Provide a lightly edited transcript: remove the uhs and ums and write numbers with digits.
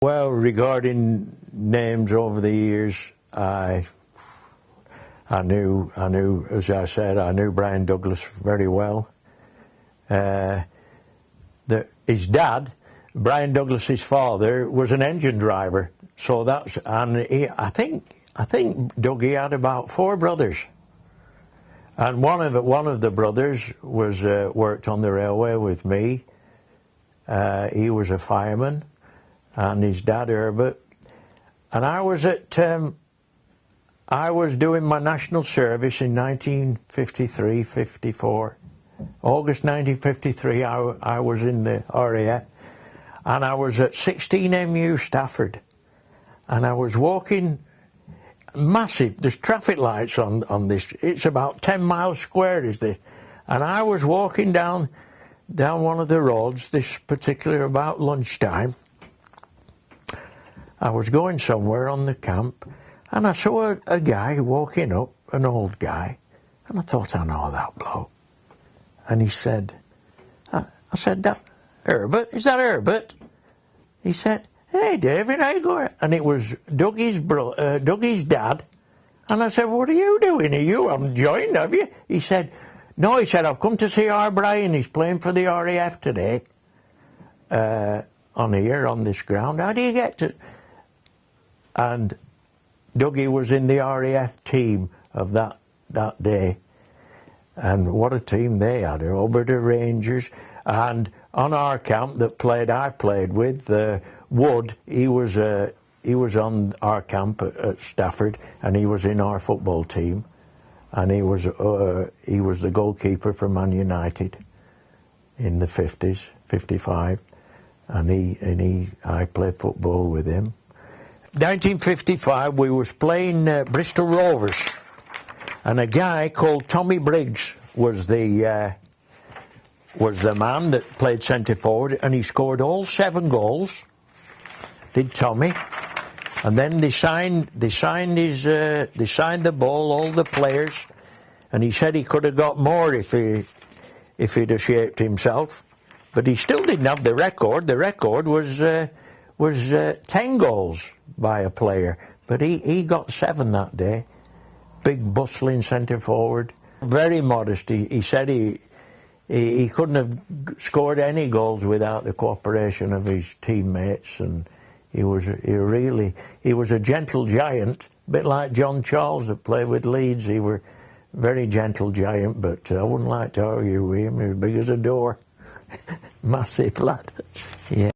Well, regarding names over the years, I knew, as I said, I knew Brian Douglas very well. His dad, Brian Douglas's father, was an engine driver. So that's, and I think Dougie had about 4 brothers, and one of the brothers was worked on the railway with me. He was a fireman, and his dad Herbert, and I was doing my national service in 1953-54. August 1953, I was in the RAF, and I was at 16 MU Stafford, and I was walking, massive, there's traffic lights on this, it's about 10 miles square is this, and I was walking down one of the roads, this particular about lunchtime. I was going somewhere on the camp, and I saw a guy walking up, an old guy, and I thought, I know that bloke. And he said, I said, that Herbert, is that Herbert? He said, hey David, how you going? And it was Dougie's dad. And I said, what are you doing? You haven't joined, have you? He said, no, he said, I've come to see our Brian, he's playing for the RAF today. On here, on this ground, how do you get to? And Dougie was in the RAF team of that day. And what a team they had, Alberta Rangers. And on our camp that I played with, Wood, he was on our camp at Stafford, and he was in our football team, and he was the goalkeeper for Man United in the 50s, 55, and I played football with him. 1955, we was playing Bristol Rovers, and a guy called Tommy Briggs was the man that played centre forward, and he scored all 7 goals. Did Tommy? And then they signed the ball, all the players, and he said he could have got more if he'd have shaped himself, but he still didn't have the record. The record was 10 goals by a player, but he got 7 that day. Big bustling centre forward, very modest. He said he couldn't have scored any goals without the cooperation of his teammates, and he was a gentle giant, a bit like John Charles that played with Leeds. He were very gentle giant, but I wouldn't like to argue with him. He was big as a door. Massive lad. Yeah.